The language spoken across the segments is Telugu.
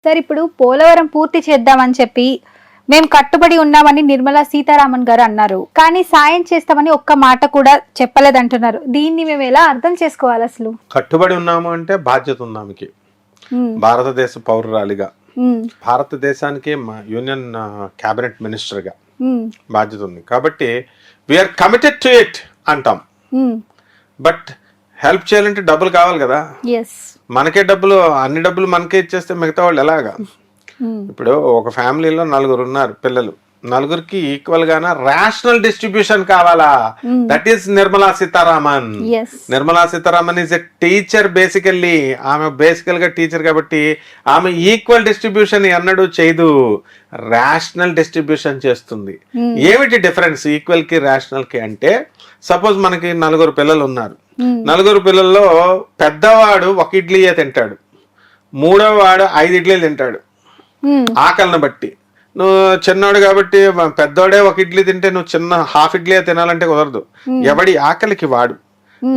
సార్ ఇప్పుడు పోలవరం పూర్తి చేద్దామని చెప్పి మేము కట్టుబడి ఉన్నామని నిర్మలా సీతారామన్ గారు అన్నారు. కానీ సాయం చేస్తామని ఒక్క మాట కూడా చెప్పలేదంటున్నారు. దీన్ని మేము ఎలా అర్థం చేసుకోవాలి? అసలు కట్టుబడి ఉన్నాము అంటే బాధ్యత ఉంది ఆమెకి. భారతదేశ పౌరురాలిగా, భారతదేశానికి యూనియన్ క్యాబినెట్ మినిస్టర్ గా బాధ్యత ఉంది కాబట్టి వీఆర్ కమిటెడ్ టు ఇట్ అంటాం. బట్ హెల్ప్ చేయాలంటే డబ్బులు కావాలి కదా. మనకే డబ్బులు, అన్ని డబ్బులు మనకే ఇచ్చేస్తే మిగతా వాళ్ళు ఎలాగా? ఇప్పుడు ఒక ఫ్యామిలీలో 4 ఉన్నారు పిల్లలు, 4కి ఈక్వల్ గానా రేషనల్ డిస్ట్రిబ్యూషన్ కావాలా? That is Nirmala Sitharaman. Nirmala Sitharaman is a teacher. Basically ఆమె బేసికల్ గా టీచర్ కాబట్టి ఆమె ఈక్వల్ డిస్ట్రిబ్యూషన్ ఎన్నడూ చేయదు, రేషనల్ డిస్ట్రిబ్యూషన్ చేస్తుంది. ఏమిటి డిఫరెన్స్ ఈక్వల్ కి రేషనల్ కి అంటే, సపోజ్ మనకి 4 పిల్లలు ఉన్నారు. 4 పిల్లల్లో పెద్దవాడు 1 ఇడ్లీయే తింటాడు, 3వ వాడు 5 ఇడ్లీలు తింటాడు ఆకలిని బట్టి. నువ్వు చిన్నవాడు కాబట్టి పెద్దవాడే 1 ఇడ్లీ తింటే నువ్వు చిన్న హాఫ్ ఇడ్లీ తినాలంటే కుదరదు. ఎవడి ఆకలికి వాడు.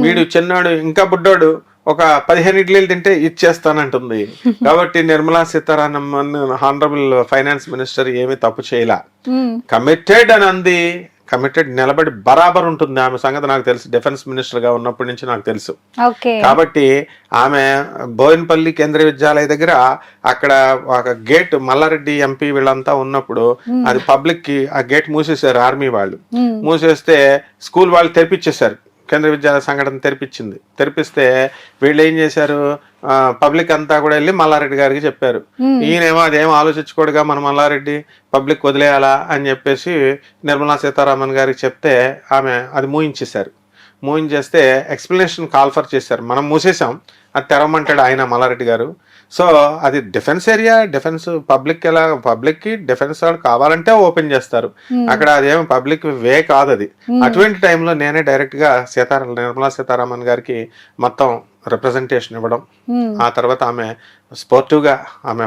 వీడు చిన్నవాడు ఇంకా బుడ్డోడు ఒక 15 ఇడ్లీలు తింటే ఇచ్చేస్తానంటుంది. కాబట్టి Nirmala Sitharaman honourable finance minister ఏమీ తప్పు చేయలా. కమిటెడ్ అని అంది, కమిటెడ్ నిలబడి బరాబర్ ఉంటుంది. ఆమె సంగతి నాకు తెలుసు, డిఫెన్స్ మినిస్టర్ గా ఉన్నప్పటి నుంచి నాకు తెలుసు. కాబట్టి ఆమె బోయినపల్లి కేంద్రీయ విద్యాలయ దగ్గర అక్కడ ఒక గేట్, మల్లారెడ్డి ఎంపీ వీళ్ళంతా ఉన్నప్పుడు అది పబ్లిక్ కి ఆ గేట్ మూసేశారు ఆర్మీ వాళ్ళు. మూసేస్తే స్కూల్ వాళ్ళు తెరిపించేశారు. కేంద్రీయ విద్యాలయ సంఘటన తెరిపిస్తే వీళ్ళు ఏం చేశారు, పబ్లిక్ అంతా కూడా వెళ్ళి మల్లారెడ్డి గారికి చెప్పారు. ఈయనేమో అదేమో ఆలోచించుకోడుగా మన మల్లారెడ్డి పబ్లిక్ వదిలేయాలా అని చెప్పేసి నిర్మలా సీతారామన్ గారికి చెప్తే ఆమె అది మూయించేస్తే ఎక్స్ప్లెనేషన్ కాల్ఫర్ చేశారు. మనం మూసేసాం, అది తెరవమంటాడు ఆయన మల్లారెడ్డి గారు. సో అది డిఫెన్స్ ఏరియా, డిఫెన్స్ పబ్లిక్ ఎలా, పబ్లిక్ కి డిఫెన్స్ వాళ్ళు కావాలంటే ఓపెన్ చేస్తారు. అక్కడ అదేమో పబ్లిక్ వే కాదు అది. అటువంటి టైంలో నేనే డైరెక్ట్ గా నిర్మలా సీతారామన్ గారికి మొత్తం రిప్రజెంటేషన్ ఇవ్వడం, ఆ తర్వాత ఆమె స్పోర్టివ్ గా ఆమె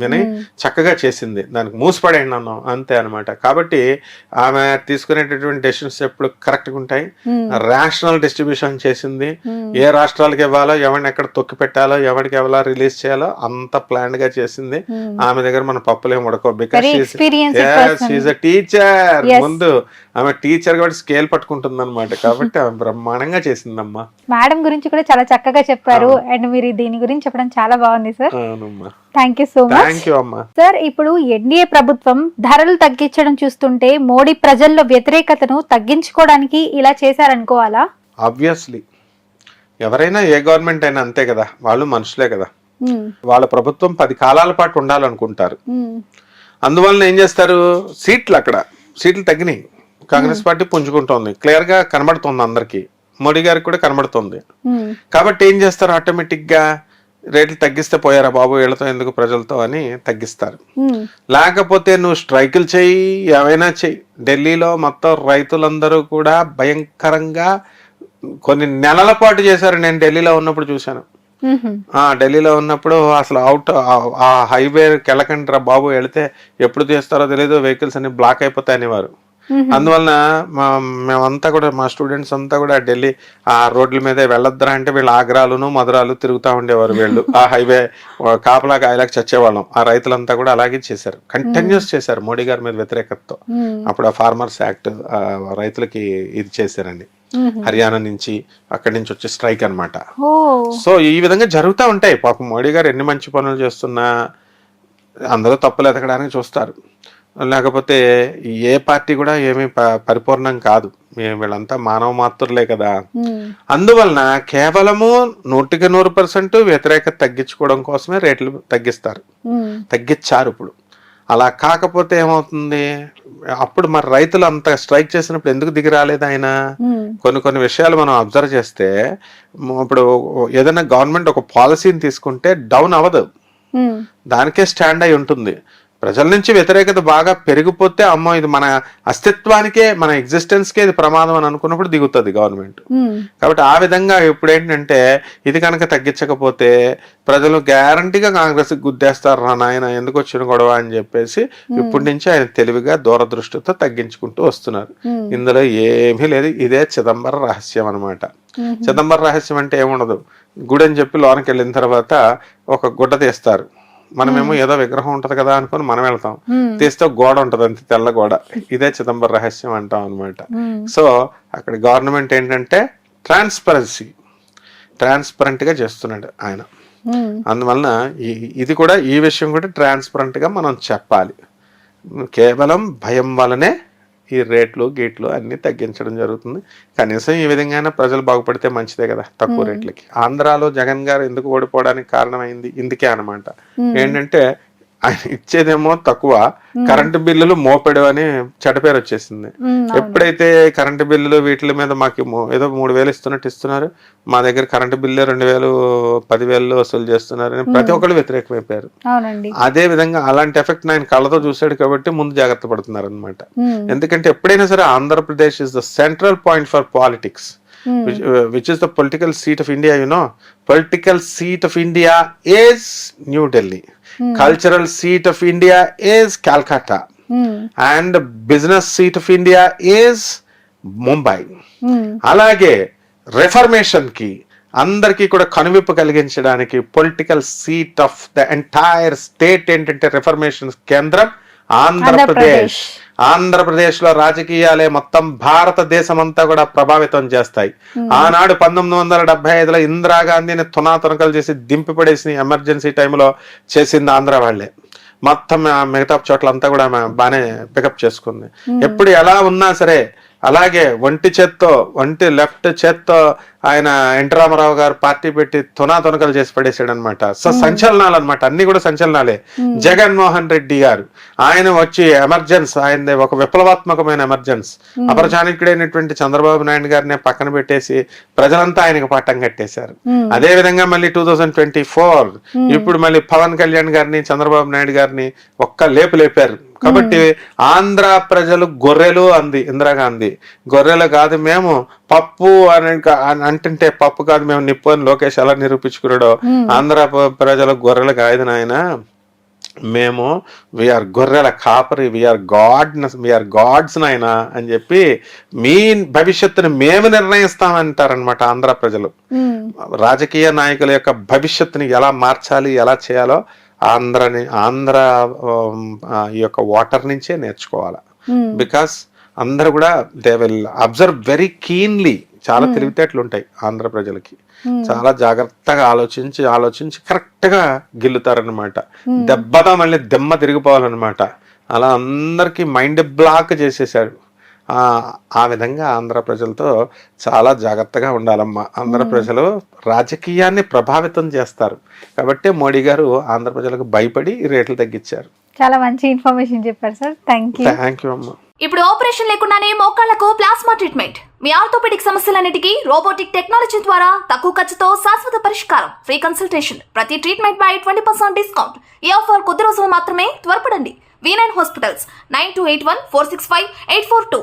విని చక్కగా చేసింది. దానికి మూసిపడేయండి అన్నాం అంతే అనమాట. కాబట్టి ఆమె తీసుకునేటటువంటి డెసిషన్స్ ఎప్పుడు కరెక్ట్ గా ఉంటాయి. రేషనల్ డిస్ట్రిబ్యూషన్ చేసింది. ఏ రాష్ట్రాలకు ఇవ్వాలో, ఎవరిని ఎక్కడ తొక్కి పెట్టాలో, ఎవరికి ఎవలా రిలీజ్ చేయాలో అంత ప్లాన్ గా చేసింది. ఆమె దగ్గర మన పప్పులేం ఉడకో. Because she's a teacher. ముందు ఆమె టీచర్ కాబట్టి స్కేల్ పట్టుకుంటుంది అనమాట. కాబట్టి ఆమె బ్రహ్మాండంగా చేసిందమ్మా. మేడం గురించి కూడా చాలా చక్కగా చెప్పారు. అండ్ మీరు దీని గురించి చెప్పడం చాలా బాగుంది sir. Thank you so much sir. ఇప్పుడు ఎన్డీఏ ప్రభుత్వం ధరలు తగ్గించడం చూస్తుంటే మోడీ ప్రజల్లో వ్యతిరేకతను తగ్గించుకోవడానికి ఇలా చేశారనుకోవాలా? ఆబ్వియస్లీ ఎవరైనా, ఏ గవర్నమెంట్ అయినా అంతే కదా, వాళ్ళు మనుషులే కదా. వాళ్ళ ప్రభుత్వం 10 కాలాల పాటు ఉండాలనుకుంటారు. అందువలన ఏం చేస్తారు, అక్కడ సీట్లు తగ్గినాయి. కాంగ్రెస్ పార్టీ పుంజుకుంటోంది, క్లియర్ గా కనబడుతోంది అందరికి, మోడీ గారికి కూడా కనబడుతుంది. కాబట్టి ఏం చేస్తారు, ఆటోమేటిక్ గా రేట్లు తగ్గిస్తే పోయారా బాబు వీళ్ళతో ఎందుకు ప్రజలతో అని తగ్గిస్తారు. లేకపోతే నువ్వు స్ట్రైకులు చెయ్యి, ఏమైనా చెయ్యి. ఢిల్లీలో మొత్తం రైతులందరూ కూడా భయంకరంగా కొన్ని నెలల పాటు చేశారు. నేను ఢిల్లీలో ఉన్నప్పుడు చూశాను. ఢిల్లీలో ఉన్నప్పుడు అసలు ఆ హైవేకి వెళ్ళకండి రా బాబు, వెళితే ఎప్పుడు తీస్తారో తెలియదు, వెహికల్స్ అన్ని బ్లాక్ అయిపోతాయి అనేవారు. అందువలన మేమంతా కూడా, మా స్టూడెంట్స్ అంతా కూడా ఢిల్లీ ఆ రోడ్ల మీదే వెళ్ళొద్దురా అంటే వీళ్ళు ఆగ్రాలును మధురాలు తిరుగుతూ ఉండేవారు. వీళ్ళు ఆ హైవే కాపలాగా ఆయనకు చచ్చేవాళ్ళం. ఆ రైతులంతా కూడా అలాగే చేశారు, కంటిన్యూస్ చేశారు మోడీ గారి మీద వ్యతిరేకతతో. అప్పుడు ఆ ఫార్మర్స్ యాక్ట్ రైతులకి ఇది చేశారండి. హర్యానా నుంచి అక్కడి నుంచి వచ్చే స్ట్రైక్ అన్నమాట. సో ఈ విధంగా జరుగుతూ ఉంటాయి. పాపం మోడీ గారు ఎన్ని మంచి పనులు చేస్తున్నా అందరూ తప్పులు ఎతకడానికి చూస్తారు. లేకపోతే ఏ పార్టీ కూడా ఏమీ పరిపూర్ణం కాదు, వీళ్ళంతా మానవ మాత్రులే కదా. అందువలన కేవలము 100% వ్యతిరేకత తగ్గించుకోవడం కోసమే రేట్లు తగ్గించారు. ఇప్పుడు అలా కాకపోతే ఏమవుతుంది, అప్పుడు మరి రైతులు అంత స్ట్రైక్ చేసినప్పుడు ఎందుకు దిగి రాలేదు ఆయన? కొన్ని విషయాలు మనం అబ్జర్వ్ చేస్తే, ఇప్పుడు ఏదైనా గవర్నమెంట్ ఒక పాలసీని తీసుకుంటే డౌన్ అవ్వదు, దానికే స్టాండ్ అయి ఉంటుంది. ప్రజల నుంచి వ్యతిరేకత బాగా పెరిగిపోతే అమ్మో ఇది మన అస్తిత్వానికే, మన ఎగ్జిస్టెన్స్కే ఇది ప్రమాదం అని అనుకున్నప్పుడు దిగుతుంది గవర్నమెంట్. కాబట్టి ఆ విధంగా ఇప్పుడు ఏంటంటే, ఇది కనుక తగ్గించకపోతే ప్రజలు గ్యారంటీగా కాంగ్రెస్ గుద్దేస్తారు రా నాయన ఎందుకు వచ్చిన గొడవ అని చెప్పేసి ఇప్పటి నుంచి ఆయన తెలివిగా దూరదృష్టితో తగ్గించుకుంటూ వస్తున్నారు. ఇందులో ఏమీ లేదు, ఇదే చిదంబర రహస్యం అనమాట. చిదంబర రహస్యం అంటే ఏముండదు, గుడి అని చెప్పి లోనకి వెళ్ళిన తర్వాత ఒక గుడ్డ తీస్తారు. మనమేమో ఏదో విగ్రహం ఉంటది కదా అనుకుని మనం వెళ్తాం, తీస్తే గోడ ఉంటది, అంతే తెల్ల గోడ. ఇదే చిదంబర రహస్యం అంటాం అనమాట. సో అక్కడ గవర్నమెంట్ ఏంటంటే ట్రాన్స్పరెంట్ గా చేస్తున్నాడు ఆయన. అందువలన ఇది కూడా, ఈ విషయం కూడా ట్రాన్స్పరెంట్ గా మనం చెప్పాలి. కేవలం భయం వలనే ఈ రేట్లు గేట్లు అన్ని తగ్గించడం జరుగుతుంది. కనీసం ఈ విధంగా ప్రజలు బాగుపడితే మంచిదే కదా, తక్కువ రేట్లకి. ఆంధ్రాలో జగన్ గారు ఎందుకు ఓడిపోవడానికి కారణమైంది ఇందుకే అనమాట. ఏంటంటే ఆయన ఇచ్చేదేమో తక్కువ, కరెంటు బిల్లులు మోపెడు అని చెడ్డ పేరు వచ్చేసింది. ఎప్పుడైతే కరెంటు బిల్లులు వీటి మీద మాకు ఏదో 3,000 ఇస్తున్నారు, మా దగ్గర కరెంటు బిల్లు 2,000 10,000 వసూలు చేస్తున్నారు, ప్రతి ఒక్కళ్ళు వ్యతిరేకమైపోయారు. అదే విధంగా అలాంటి ఎఫెక్ట్ ఆయన కళ్ళతో చూశాడు కాబట్టి ముందు జాగ్రత్త పడుతున్నారు అనమాట. ఎందుకంటే ఎప్పుడైనా సరే Andhra Pradesh is the central point for politics, which is the political seat of India, political seat of India is New Delhi. Cultural seat of India is Calcutta. And business seat of India is Mumbai. అలాగే రెఫర్మేషన్ కి అందరికీ కూడా కనువిప్పు కలిగించడానికి political seat of the entire state ఏంటంటే రెఫర్మేషన్ కేంద్రం ఆంధ్రప్రదేశ్. ఆంధ్రప్రదేశ్ లో రాజకీయాలే మొత్తం భారతదేశం అంతా కూడా ప్రభావితం చేస్తాయి. ఆనాడు 1975లో ఇందిరాగాంధీని తునాతునకలు చేసి దింపిపడేసి ఎమర్జెన్సీ టైంలో చేసింది ఆంధ్ర వాళ్ళే. మొత్తం మిగతా చోట్లంతా కూడా బాగానే పికప్ చేసుకుంది. ఎప్పుడు ఎలా ఉన్నా సరే అలాగే ఒంటి లెఫ్ట్ చేత్తో ఆయన ఎన్టీ రామారావు గారు పార్టీ పెట్టి తునాతునకలు చేసి పడేసాడు అనమాట. సో సంచలనాలు అనమాట, అన్ని కూడా సంచలనాలే. జగన్మోహన్ రెడ్డి గారు ఆయన వచ్చి ఎమర్జెన్స్, ఆయన ఒక విప్లవాత్మకమైన ఎమర్జెన్స్, అపరచాణిక్యుడైనటువంటి చంద్రబాబు నాయుడు గారిని పక్కన పెట్టేసి ప్రజలంతా ఆయనకు పట్టం కట్టేశారు. అదే విధంగా మళ్ళీ 2024 ఇప్పుడు మళ్ళీ పవన్ కళ్యాణ్ గారిని చంద్రబాబు నాయుడు గారిని ఒక్క లేపు లేపారు. కాబట్టి ఆంధ్ర ప్రజలు గొర్రెలు అంది ఇందిరాగాంధీ. గొర్రెలు కాదు మేము పప్పు అని అంటుంటే పప్పు కాదు మేము నిప్పు అని లోకేష్ ఎలా నిరూపించుకున్నాడో, ఆంధ్ర ప్రజలు గొర్రెలు కాదు నాయన, మేము వీఆర్ గొర్రెల కాపరి, వీఆర్ గాడ్స్ నాయన అని చెప్పి మీ భవిష్యత్తుని మేము నిర్ణయిస్తామంటారనమాట ఆంధ్ర ప్రజలు. రాజకీయ నాయకుల యొక్క భవిష్యత్తుని ఎలా మార్చాలి, ఎలా చేయాలో ఆంధ్ర ఈ యొక్క వాటర్ నుంచే నేర్చుకోవాలి. బికాస్ అందరూ కూడా they will observe very keenly. చాలా తెలివితేటలు ఉంటాయి ఆంధ్ర ప్రజలకి. చాలా జాగ్రత్తగా ఆలోచించి కరెక్ట్ గా గిల్లుతారనమాట. దెబ్బతో మళ్ళీ దెమ్మ తిరిగిపోవాలన్నమాట. అలా అందరికి మైండ్ బ్లాక్ చేసేసాడు. ఆ విధంగా ఆంధ్ర ప్రజలతో చాలా జాగ్రత్తగా ఉండాలమ్మా. ఆంధ్ర ప్రజలు రాజకీయాన్ని ప్రభావితం చేస్తారు కాబట్టి మోడీ గారు ఆంధ్ర ప్రజలకు భయపడి రేట్లు తగ్గించారు. చాలా మంచి ఇన్ఫర్మేషన్ చెప్పారు సార్. థ్యాంక్ యూ అమ్మా. ఇప్పుడు ఆపరేషన్ లేకుండానే మోకాళ్లకు ప్లాస్మా ట్రీట్మెంట్, మీ ఆర్థోపెడిక్ సమస్యలన్నిటికీ రోబోటిక్ టెక్నాలజీ ద్వారా తక్కువ ఖర్చుతో శాశ్వత పరిష్కారం, ఫ్రీ కన్సల్టేషన్, ప్రతి ట్రీట్మెంట్ పై 20% డిస్కౌంట్. ఈ ఆఫర్ కొద్ది రోజులు మాత్రమే, త్వరపడండి. V9 hospitals 9281465842.